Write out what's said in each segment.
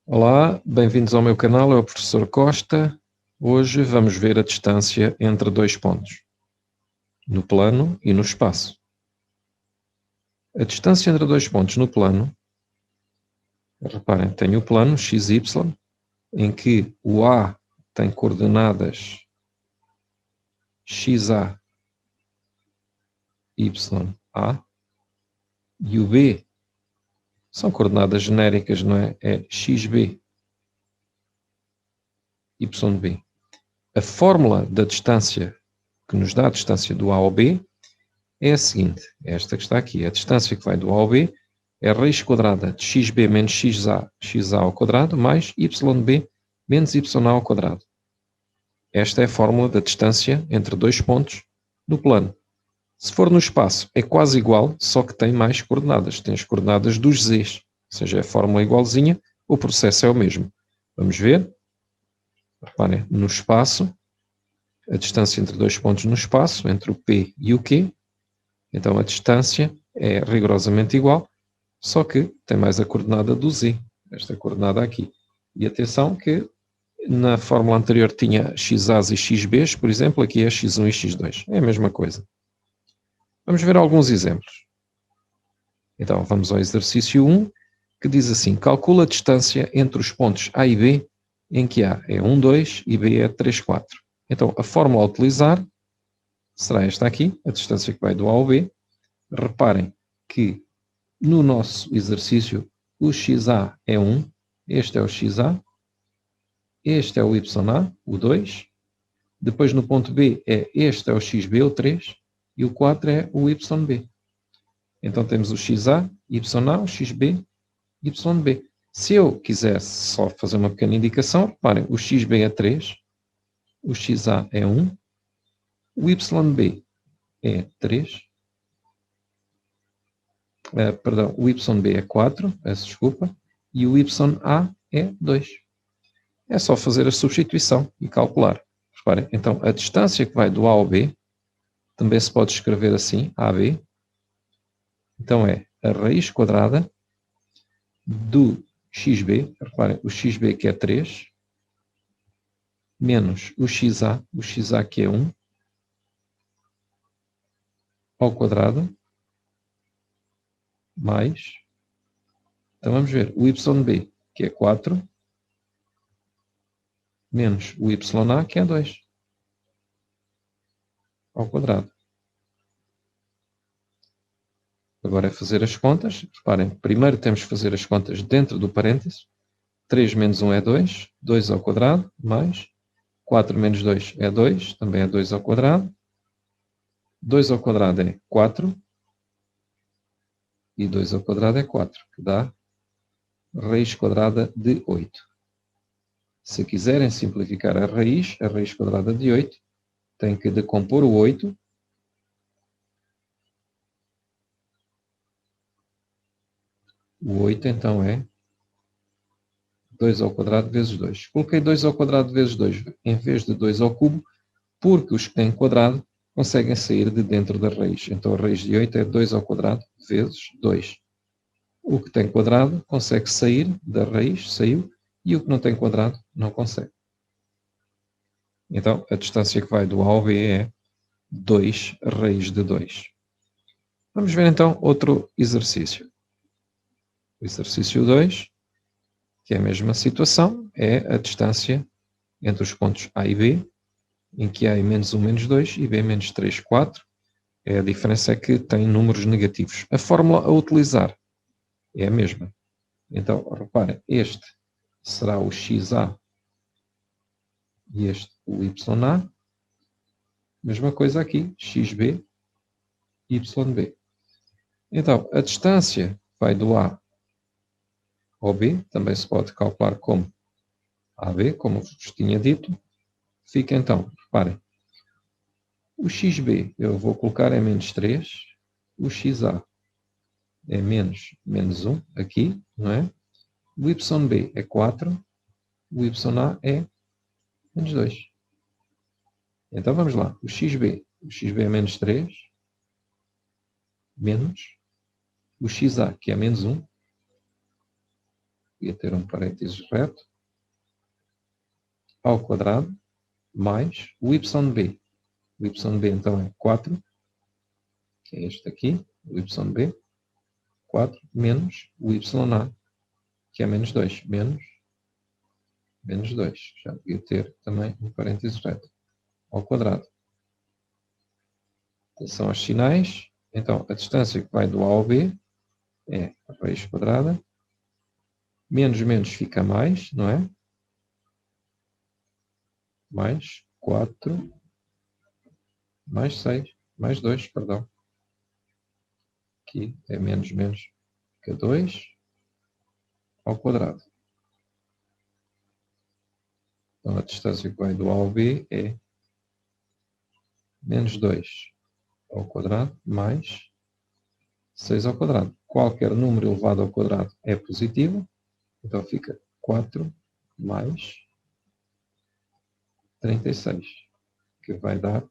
Olá, bem-vindos ao meu canal, é o professor Costa. Hoje vamos ver a distância entre dois pontos, no plano e no espaço. A distância entre dois pontos no plano, reparem, tem o plano XY, em que o A tem coordenadas XA, YA, e o B são coordenadas genéricas, não é? É XB, YB. A fórmula da distância que nos dá a distância do A ao B é a seguinte, esta que está aqui, a distância que vai do A ao B é a raiz quadrada de xb menos xa ao quadrado mais yb menos ya ao quadrado. Esta é a fórmula da distância entre dois pontos no plano. Se for no espaço, é quase igual, só que tem mais coordenadas. Tem as coordenadas dos z's, ou seja, é a fórmula igualzinha, o processo é o mesmo. Vamos ver? Reparem, no espaço, a distância entre dois pontos no espaço, entre o P e o Q, então a distância é rigorosamente igual, só que tem mais a coordenada do z, esta coordenada aqui. E atenção que na fórmula anterior tinha xa's e xb's, por exemplo, aqui é x1 e x2. É a mesma coisa. Vamos ver alguns exemplos. Então, vamos ao exercício 1, que diz assim, calcula a distância entre os pontos A e B, em que A é 1, 2 e B é 3, 4. Então, a fórmula a utilizar será esta aqui, a distância que vai do A ao B. Reparem que no nosso exercício o XA é 1, este é o XA, este é o YA, o 2, depois no ponto B este é o XB, o 3, e o 4 é o YB. Então temos o XA, YA, o XB, YB. Se eu quisesse só fazer uma pequena indicação, reparem, o XB é 3, o XA é 1, o YB é 3, perdão, o YB é 4, peço desculpa, e o YA é 2. É só fazer a substituição e calcular. Reparem, então a distância que vai do A ao B, também se pode escrever assim, AB, então é a raiz quadrada do XB, reparem, o XB que é 3, menos o XA que é 1, ao quadrado, mais, então vamos ver, o YB que é 4, menos o YA que é 2, ao quadrado. Agora é fazer as contas. Reparem, primeiro temos que fazer as contas dentro do parênteses. 3 menos 1 é 2, 2 ao quadrado, mais 4 menos 2 é 2, também é 2 ao quadrado. 2 ao quadrado é 4, e 2 ao quadrado é 4, que dá raiz quadrada de 8. Se quiserem simplificar a raiz quadrada de 8, tem que decompor o 8 então é 2 ao quadrado vezes 2. Coloquei 2 ao quadrado vezes 2 em vez de 2 ao cubo, porque os que têm quadrado conseguem sair de dentro da raiz. Então a raiz de 8 é 2 ao quadrado vezes 2. O que tem quadrado consegue sair da raiz, saiu, e o que não tem quadrado não consegue. Então a distância que vai do A ao B é 2 raiz de 2. Vamos ver então outro exercício. O exercício 2, que é a mesma situação, é a distância entre os pontos A e B, em que A é menos 1, menos 2 e B é menos 3, 4. A diferença é que tem números negativos. A fórmula a utilizar é a mesma. Então, reparem, este será o XA e este o YA. Mesma coisa aqui, XB, YB. Então, a distância vai do A ao B, também se pode calcular como AB, como vos tinha dito. Fica então, reparem, o XB eu vou colocar em menos 3, o XA é menos 1 aqui, não é? O YB é 4, o YA é menos 2. Então vamos lá, o XB é menos 3, menos o XA, que é menos 1, devia ter um parênteses reto, ao quadrado, mais o YB. O YB então é 4, que é este aqui, o YB, 4 menos o YA, que é menos 2, menos 2. Já devia ter também um parênteses reto, ao quadrado. São os sinais. Então, a distância que vai do A ao B é a raiz quadrada. Menos menos fica mais, não é? Mais 4, mais 6, mais 2, perdão. Aqui é menos menos, fica 2 ao quadrado. Então, a distância que vai do A ao B é menos 2 ao quadrado mais 6 ao quadrado. Qualquer número elevado ao quadrado é positivo. Então, fica 4 mais 36, que vai dar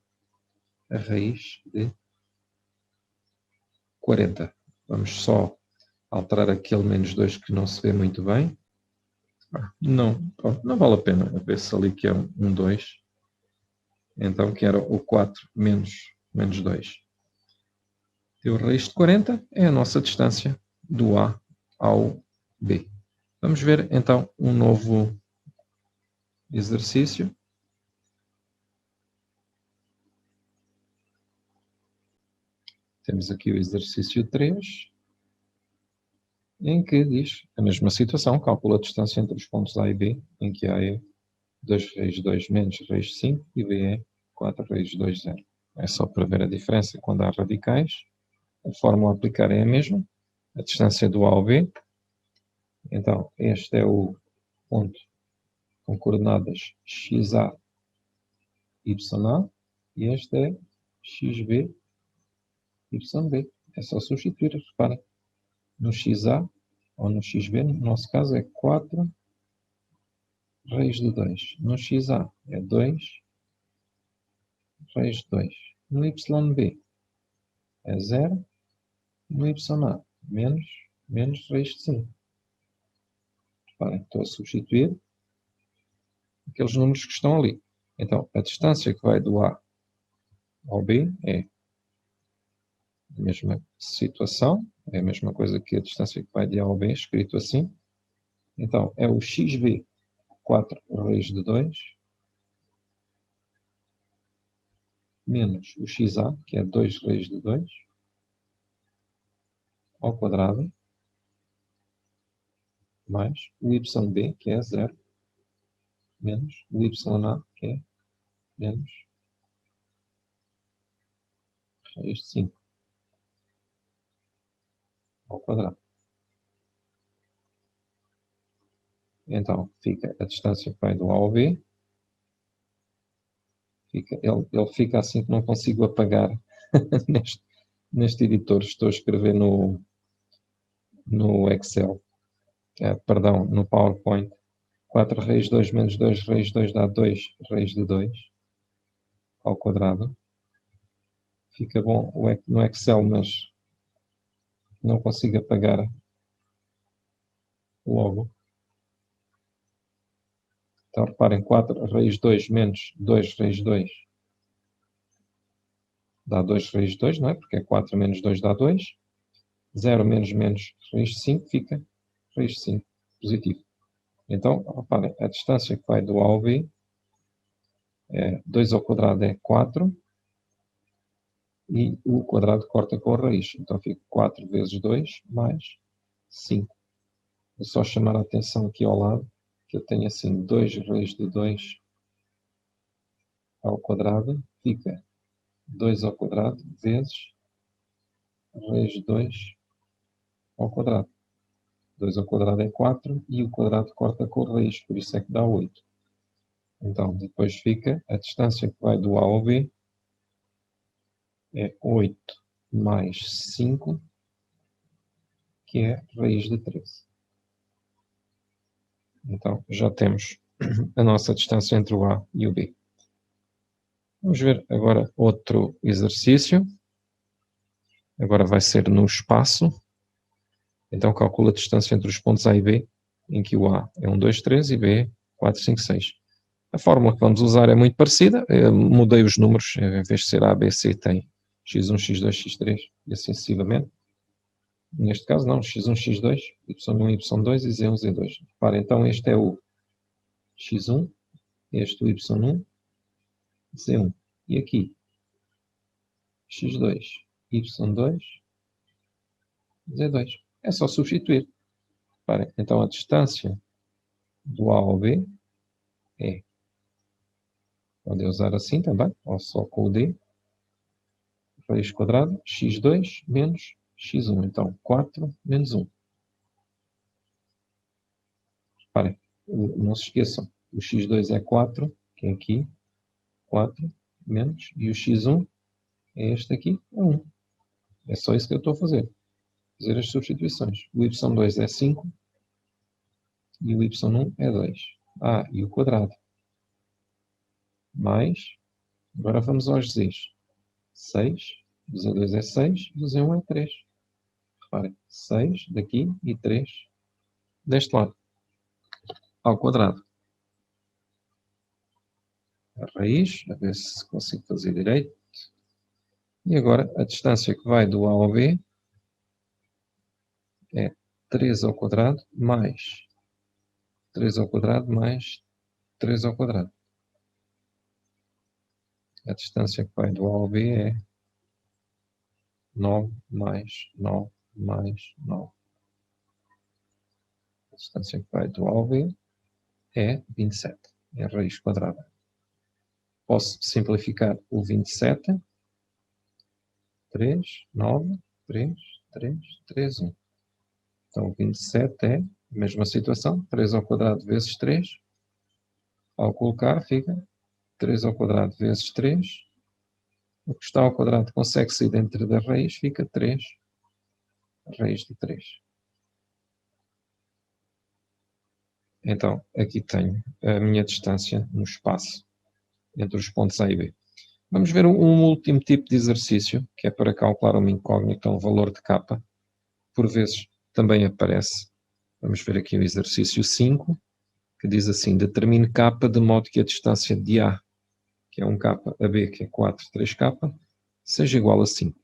a raiz de 40. Vamos só alterar aquele menos 2 que não se vê muito bem. Não vale a pena ver se ali que é um 2. Então, que era o 4 menos 2. Deu raiz de 40, é a nossa distância do A ao B. Vamos ver então um novo exercício. Temos aqui o exercício 3, em que diz a mesma situação, calcula a distância entre os pontos A e B, em que A é 2 raiz de 2 menos raiz de 5 e B é 4 raiz de 2, 0. É só para ver a diferença quando há radicais. A fórmula a aplicar é a mesma, a distância do A ao B. Então, este é o ponto com coordenadas XA, YA, e este é XB, YB. É só substituir, reparem. No XA, ou no XB, no nosso caso é 4 raiz de 2. No XA é 2 raiz de 2. No YB é 0. No YA, menos raiz de 5. Reparem, estou a substituir aqueles números que estão ali. Então, a distância que vai do A ao B é a mesma situação, é a mesma coisa que a distância que vai de A ao B, escrito assim. Então, é o XB, 4 raiz de 2, menos o XA, que é 2 raiz de 2, ao quadrado, mais o YB, que é 0, menos o YA, que é menos raiz de 5, ao quadrado. Então, fica a distância que vai do A ao B. Ele fica assim que não consigo apagar neste editor. Estou a escrever no Excel. Perdão, no PowerPoint. 4 raiz de 2 menos 2 raiz de 2 dá 2 raiz de 2 ao quadrado. Fica bom no Excel, mas não consigo apagar logo. Então, reparem, 4 raiz de 2 menos 2 raiz de 2 dá 2 raiz de 2, não é? Porque é 4 menos 2 dá 2. 0 menos menos raiz de 5 fica raiz de 5, positivo. Então, reparem, a distância que vai do A ao B é 2 ao quadrado é 4 e o quadrado corta com a raiz. Então, fica 4 vezes 2 mais 5. Vou só chamar a atenção aqui ao lado, que eu tenho assim 2 raiz de 2 ao quadrado, fica 2 ao quadrado vezes raiz de 2 ao quadrado. 2 ao quadrado é 4 e o quadrado corta com a raiz, por isso é que dá 8. Então, depois fica a distância que vai do A ao B é 8 mais 5, que é raiz de 13. Então, já temos a nossa distância entre o A e o B. Vamos ver agora outro exercício. Agora vai ser no espaço. Então, calcula a distância entre os pontos A e B em que o A é 1, 2, 3 e B 4, 5, 6. A fórmula que vamos usar é muito parecida, mudei os números, em vez de ser A, B, C, tem x1, x2, x3 e assim sucessivamente. Neste caso não, x1, x2, y1, y2 e z1, z2. Repara, então este é o x1, este o y1, z1. E aqui, x2, y2, z2. É só substituir. Reparem, então a distância do A ao B é, podem usar assim também, ou só com o D, raiz quadrada, x2 menos x1. Então, 4 menos 1. Reparem, não se esqueçam, o x2 é 4, que é aqui, 4 menos, e o x1 é este aqui, é 1. É só isso que eu estou a fazer. Fazer as substituições. O y2 é 5 e o y1 é 2. Ah, e o quadrado. Mais, agora vamos aos z's. 6, o z2 é 6 e o z1 é 3. Reparem, 6 daqui e 3 deste lado. Ao quadrado. A raiz, a ver se consigo fazer direito. E agora a distância que vai do A ao B é 3 ao quadrado mais 3 ao quadrado mais 3 ao quadrado. A distância que vai do A ao B é 9 mais 9 mais 9. A distância que vai do A ao B é 27. É a raiz quadrada. Posso simplificar o 27. 3, 9, 3, 3, 3, 1. Então, 27 é a mesma situação. 3 ao quadrado vezes 3. Ao colocar, fica 3 ao quadrado vezes 3. O que está ao quadrado consegue sair dentro da raiz, fica 3 raiz de 3. Então, aqui tenho a minha distância no espaço entre os pontos A e B. Vamos ver um último tipo de exercício, que é para calcular uma incógnita, um valor de k. Por vezes também aparece. Vamos ver aqui o exercício 5, que diz assim: determine k de modo que a distância de A, que é 1k, a B, que é 4, 3k, seja igual a 5.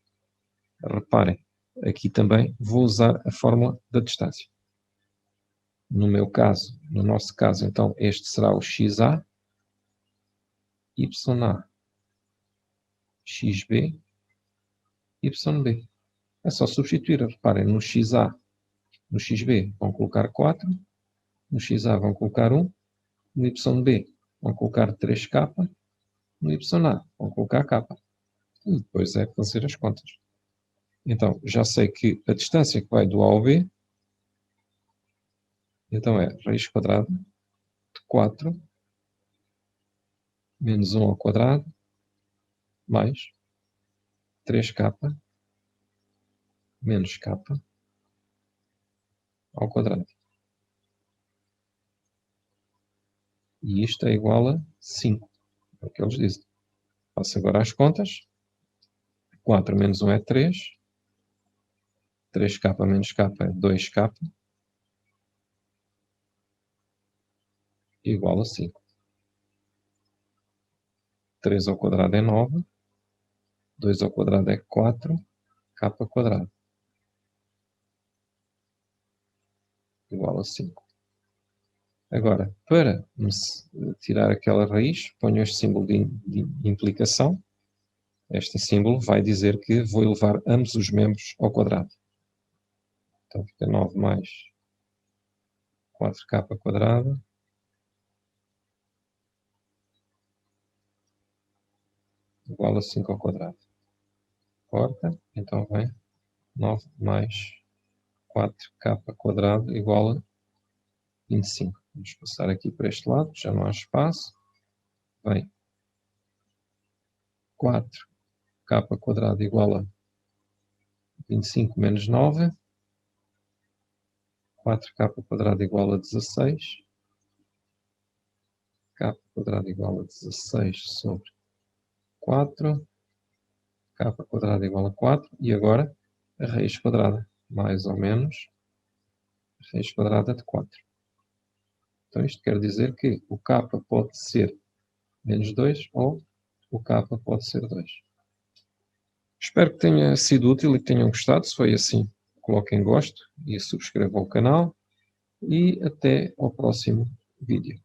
Reparem, aqui também vou usar a fórmula da distância. No meu caso, no nosso caso, então, este será o xa, ya, xb, yb. É só substituir. Reparem, no xa, no xb vão colocar 4, no xa vão colocar 1, no yb vão colocar 3k, no ya vão colocar k. E depois é fazer as contas. Então, já sei que a distância que vai do A ao B, então é raiz quadrada de 4 menos 1 ao quadrado mais 3k menos k ao quadrado. E isto é igual a 5. É o que eles dizem. Faço agora as contas. 4 menos 1 é 3. 3k menos k é 2k. Igual a 5. 3 ao quadrado é 9. 2 ao quadrado é 4. K quadrado. Igual a 5. Agora, para tirar aquela raiz, ponho este símbolo de implicação. Este símbolo vai dizer que vou elevar ambos os membros ao quadrado. Então fica 9 mais 4k quadrado igual a 5 ao quadrado. Corta, então vem 9 mais 4k quadrado igual a 25. Vamos passar aqui para este lado, já não há espaço. Vem 4k quadrado igual a 25 menos 9. 4k quadrado igual a 16. K quadrado igual a 16 sobre 4. K quadrado igual a 4. E agora a raiz quadrada, mais ou menos a raiz quadrada de 4. Então isto quer dizer que o K pode ser menos 2 ou o K pode ser 2. Espero que tenha sido útil e que tenham gostado. Se foi assim, coloquem gosto e subscrevam o canal. E até ao próximo vídeo.